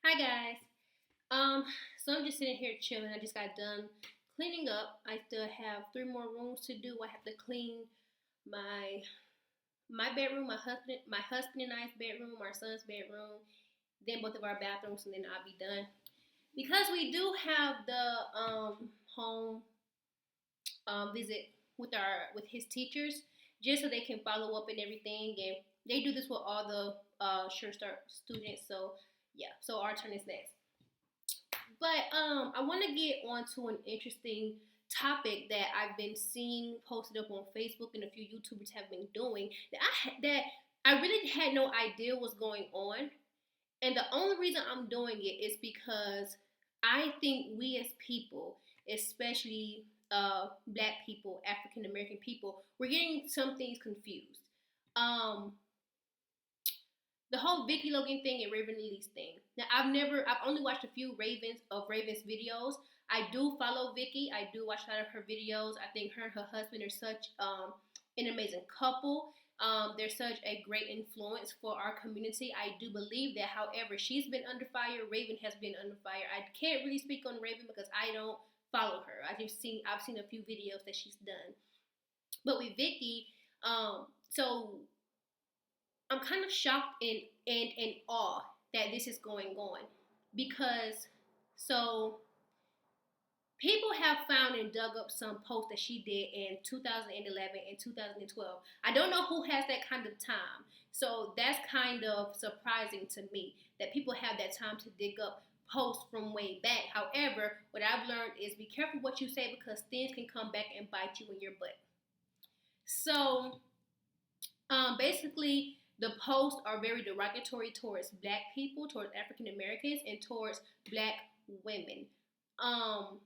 Hi guys. So I'm just sitting here chilling. I just got done cleaning up. I still have three more rooms to do. I have to clean my my bedroom, my husband and I's bedroom, our son's bedroom, then both of our bathrooms, and then I'll be done. Because we do have the home visit with his teachers, just so they can follow up and everything. And they do this with all the Sure Start students. So yeah, so our turn is next. But I want to get on to an interesting topic that I've been seeing posted up on Facebook and a few YouTubers have been doing that I really had no idea was going on. And the only reason I'm doing it is because I think we as people, especially black people, African American people, we're getting some things confused. Um, the whole Vicky Logan thing and Raven Elise thing. Now I've only watched a few Raven's videos. I do follow Vicky. I do watch a lot of her videos. I think her and her husband are such an amazing couple. They're such a great influence for our community. I do believe that. However, she's been under fire. Raven has been under fire. I can't really speak on Raven because I don't follow her. I've seen a few videos that she's done. But with Vicky, so I'm kind of shocked and in awe that this is going on because so people have found and dug up some posts that she did in 2011 and 2012. I don't know who has that kind of time. So that's kind of surprising to me that people have that time to dig up posts from way back. However, what I've learned is be careful what you say because things can come back and bite you in your butt. So basically, the posts are very derogatory towards black people, towards African Americans, and towards black women. Um,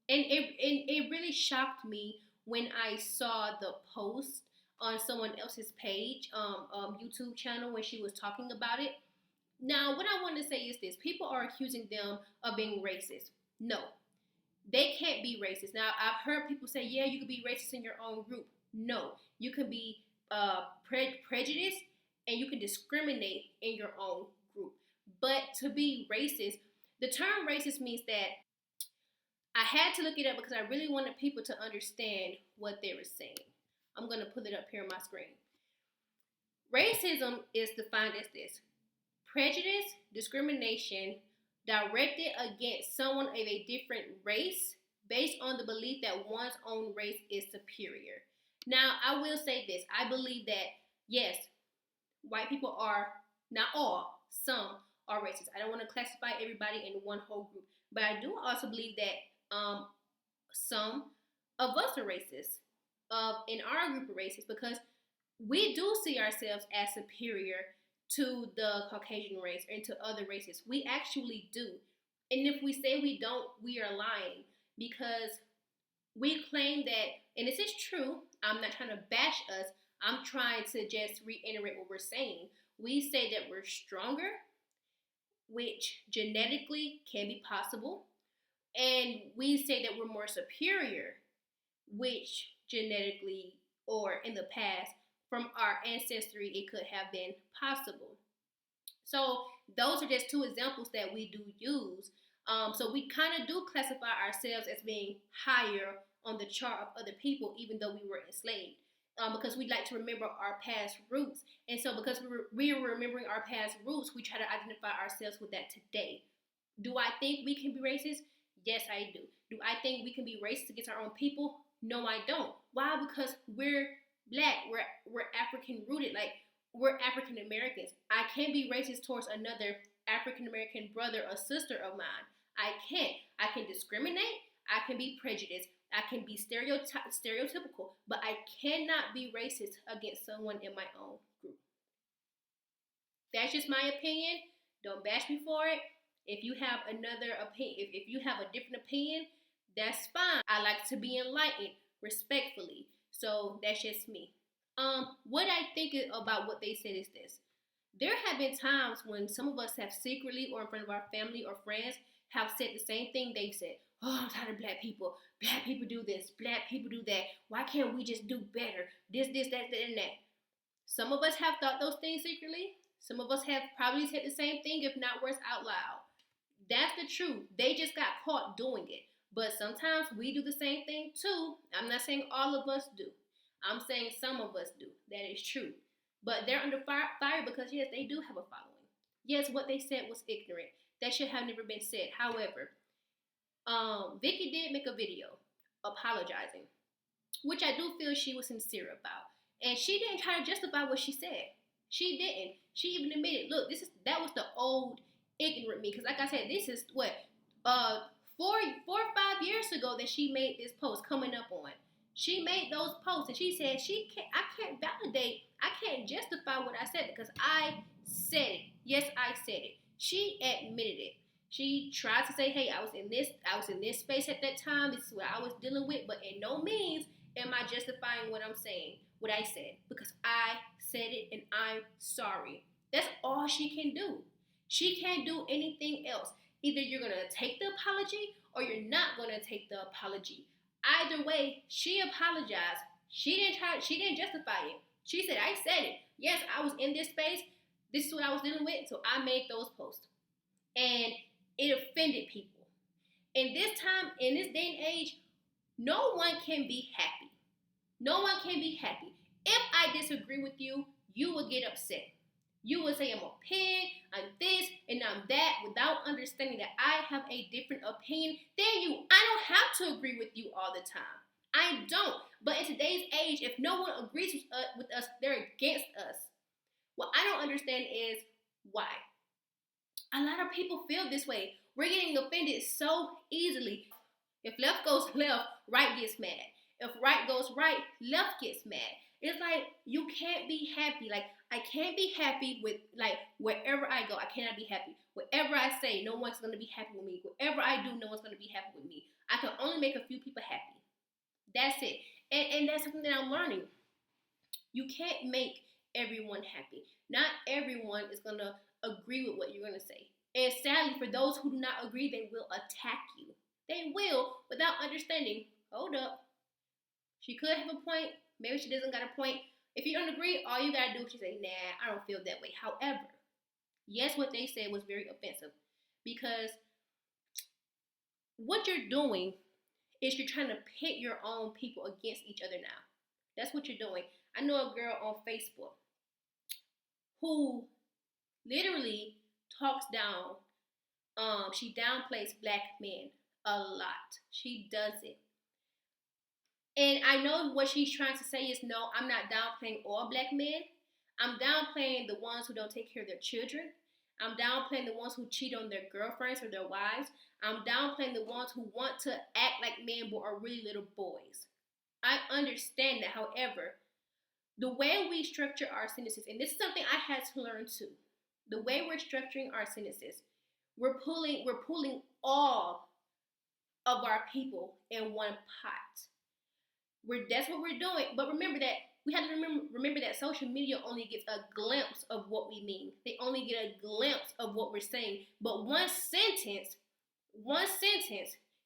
and it really shocked me when I saw the post on someone else's page, YouTube channel, when she was talking about it. Now, what I want to say is this: people are accusing them of being racist. No, they can't be racist. Now, I've heard people say, "Yeah, you can be racist in your own group." No, you can be prejudiced and you can discriminate in your own group. But to be racist, the term racist means that I had to look it up because I really wanted people to understand what they were saying. I'm going to put it up here on my screen. Racism is defined as this: prejudice, discrimination directed against someone of a different race based on the belief that one's own race is superior. Now, I will say this: I believe that, yes, white people are, not all, some are racist. I don't want to classify everybody in one whole group, but I do also believe that some of us are racist, in our group of racist, because we do see ourselves as superior to the Caucasian race and to other races. We actually do. And if we say we don't, we are lying because we claim that, and this is true, I'm not trying to bash us, I'm trying to just reiterate what we're saying. We say that we're stronger, which genetically can be possible, and we say that we're more superior, which genetically or in the past from our ancestry it could have been possible. So those are just two examples that we do use. So we kind of do classify ourselves as being higher on the chart of other people, even though we were enslaved. Because we like to remember our past roots. And so because we were remembering our past roots, we try to identify ourselves with that today. Do I think we can be racist? Yes, I do. Do I think we can be racist against our own people? No, I don't. Why? Because we're black. We're African rooted. Like, we're African Americans. I can't be racist towards another African American brother or sister of mine. I can't. I can discriminate. I can be prejudiced. I can be stereotypical, but I cannot be racist against someone in my own group. That's just my opinion. Don't bash me for it. If you have another opinion, if you have a different opinion, that's fine. I like to be enlightened respectfully. So that's just me. What I think about what they said is this: there have been times when some of us have secretly or in front of our family or friends have said the same thing they've said. Oh, I'm tired of black people. Black people do this. Black people do that. Why can't we just do better? This, that, and that. Some of us have thought those things secretly. Some of us have probably said the same thing, if not worse, out loud. That's the truth. They just got caught doing it. But sometimes we do the same thing too. I'm not saying all of us do. I'm saying some of us do. That is true. But they're under fire because, yes, they do have a following. Yes, what they said was ignorant. That should have never been said. However, Vicky did make a video apologizing, which I do feel she was sincere about. And she didn't try to justify what she said. She didn't. She even admitted, look, that was the old ignorant me. Because like I said, this is what 4 or 5 years ago that she made this post coming up on. She made those posts and she said I can't validate, I can't justify what I said because I said it. Yes, I said it. She admitted it. She tried to say, hey, I was in this space at that time. This is what I was dealing with, but in no means am I justifying what I'm saying, what I said, because I said it and I'm sorry. That's all she can do. She can't do anything else. Either you're going to take the apology or you're not going to take the apology. Either way, she apologized. She didn't justify it. She said, I said it. Yes, I was in this space. This is what I was dealing with, so I made those posts. And it offended people. In this time, in this day and age, no one can be happy. No one can be happy. If I disagree with you, you will get upset. You will say I'm a pig, I'm this, and I'm that, without understanding that I have a different opinion than you. I don't have to agree with you all the time. I don't. But in today's age, if no one agrees with us, they're against us. What I don't understand is why. A lot of people feel this way. We're getting offended so easily. If left goes left, right gets mad. If right goes right, left gets mad. It's like you can't be happy. Like I can't be happy with like wherever I go. I cannot be happy. Whatever I say, no one's gonna be happy with me. Whatever I do, no one's gonna be happy with me. I can only make a few people happy. That's it. And that's something that I'm learning. You can't make everyone happy. Not everyone is gonna agree with what you're gonna say. And sadly, for those who do not agree, they will attack you. They will without understanding. Hold up. She could have a point. Maybe she doesn't got a point. If you don't agree, all you gotta do is say, nah, I don't feel that way. However, yes, what they said was very offensive because what you're doing is you're trying to pit your own people against each other now. That's what you're doing. I know a girl on Facebook who literally talks down, she downplays black men a lot. She does it. And I know what she's trying to say is, no, I'm not downplaying all black men. I'm downplaying the ones who don't take care of their children. I'm downplaying the ones who cheat on their girlfriends or their wives. I'm downplaying the ones who want to act like men but are really little boys. I understand that. However, the way we structure our sentences, and this is something I had to learn too, the way we're structuring our sentences, we're pulling all of our people in one pot. That's what we're doing. But remember that we have to remember that social media only gets a glimpse of what we mean. They only get a glimpse of what we're saying. But one sentence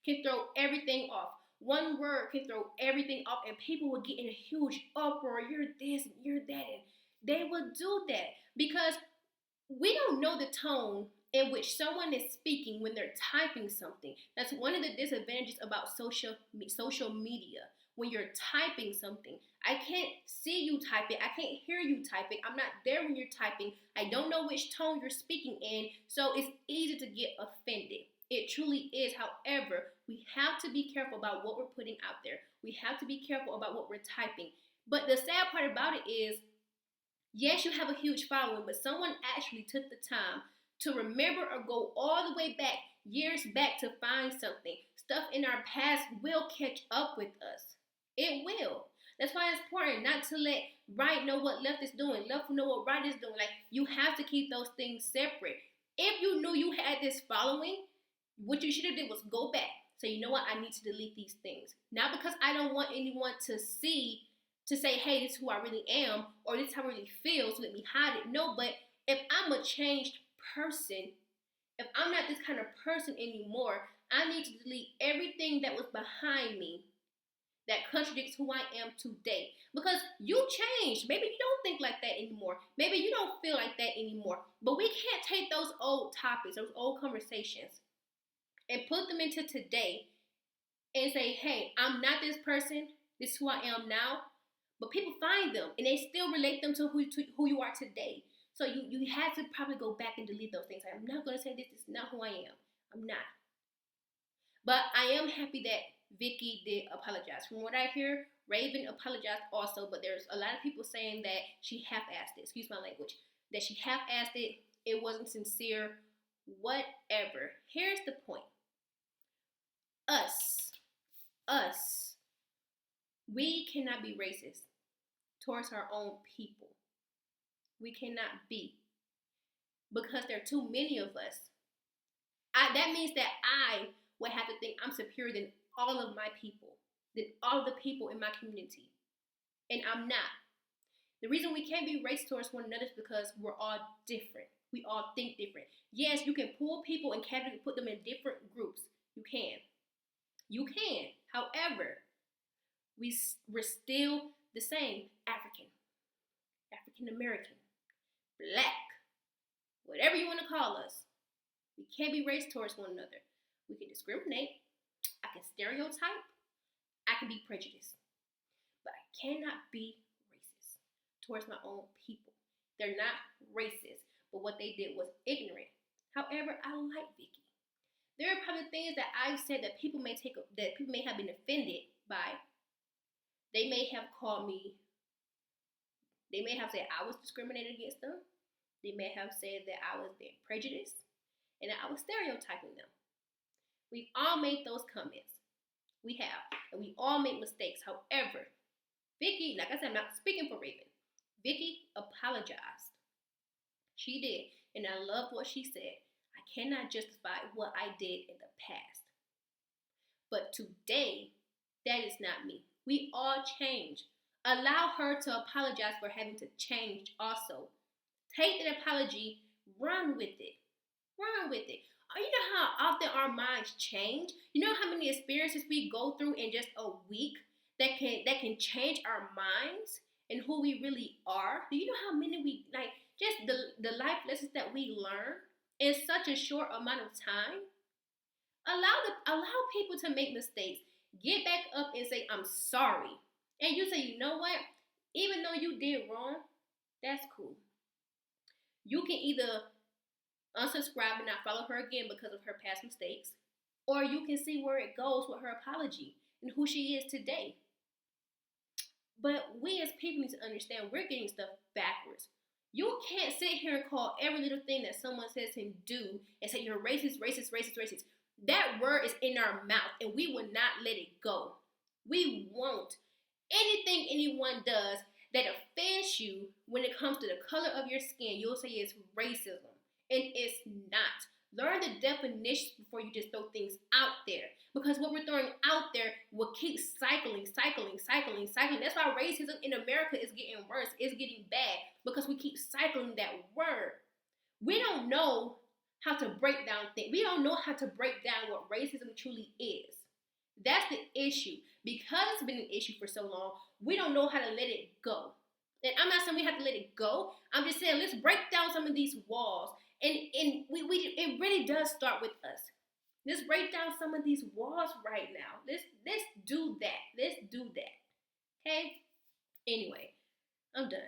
can throw everything off. One word can throw everything off, and people will get in a huge uproar. You're this, you're that, and they will do that because we don't know the tone in which someone is speaking when they're typing something. That's one of the disadvantages about social media. When you're typing something, I can't see you type it. I can't hear you type it. I'm not there when you're typing. I don't know which tone you're speaking in, so it's easy to get offended. It truly is. However, we have to be careful about what we're putting out there. We have to be careful about what we're typing. But the sad part about it is, yes, you have a huge following, but someone actually took the time to remember or go all the way back, years back, to find something. Stuff in our past will catch up with us. It will. That's why it's important not to let right know what left is doing, left know what right is doing. Like, you have to keep those things separate. If you knew you had this following, what you should have did was go back. So you know what? I need to delete these things. Not because I don't want anyone to say, hey, this is who I really am, or this is how I really feel, so let me hide it. No, but if I'm a changed person, if I'm not this kind of person anymore, I need to delete everything that was behind me that contradicts who I am today. Because you changed. Maybe you don't think like that anymore. Maybe you don't feel like that anymore. But we can't take those old topics, those old conversations, and put them into today and say, hey, I'm not this person. This is who I am now. But people find them and they still relate them to who you are today. So you have to probably go back and delete those things. I'm not going to say this is not who I am. I'm not. But I am happy that Vicky did apologize. From what I hear, Raven apologized also, but there's a lot of people saying that she half-assed it. Excuse my language. That she half-assed it. It wasn't sincere. Whatever. Here's the point. Us, we cannot be racist towards our own people. We cannot be. Because there are too many of us. That means that I would have to think I'm superior than all of my people, than all of the people in my community. And I'm not. The reason we can't be racist towards one another is because we're all different. We all think different. Yes, you can pull people and put them in different groups. You can. You can. However, we're still the same. African American, Black, whatever you want to call us. We can't be racist towards one another. We can discriminate. I can stereotype. I can be prejudiced. But I cannot be racist towards my own people. They're not racist, but what they did was ignorant. However, I like Vicky. There are probably things that I've said that people may have been offended by. They may have called me. They may have said I was discriminated against them. They may have said that I was being prejudiced and that I was stereotyping them. We've all made those comments. We have. And we all make mistakes. However, Vicky, like I said, I'm not speaking for Raven. Vicky apologized. She did. And I loved what she said. I cannot justify what I did in the past. But today, that is not me. We all change. Allow her to apologize for having to change also. Take that apology, run with it. Run with it. You know how often our minds change? You know how many experiences we go through in just a week that can change our minds and who we really are? Do you know how many just the life lessons that we learn in such a short amount of time? Allow people to make mistakes. Get back up and say, I'm sorry. And you say, you know what? Even though you did wrong, that's cool. You can either unsubscribe and not follow her again because of her past mistakes, or you can see where it goes with her apology and who she is today. But we as people need to understand we're getting stuff backwards. You can't sit here and call every little thing that someone says and do and say you're racist, racist, racist, racist. That word is in our mouth and we will not let it go. We won't. Anything anyone does that offends you when it comes to the color of your skin, you'll say it's racism. And it's not. Learn the definitions before you just throw things out there. Because what we're throwing out there will keep cycling. That's why racism in America is getting worse. It's getting bad. Because we keep cycling that word. We don't know how to break down things. We don't know how to break down what racism truly is. That's the issue. Because it's been an issue for so long, we don't know how to let it go. And I'm not saying we have to let it go. I'm just saying let's break down some of these walls. And it really does start with us. Let's break down some of these walls right now. Let's do that. Let's do that. Okay? Anyway, I'm done.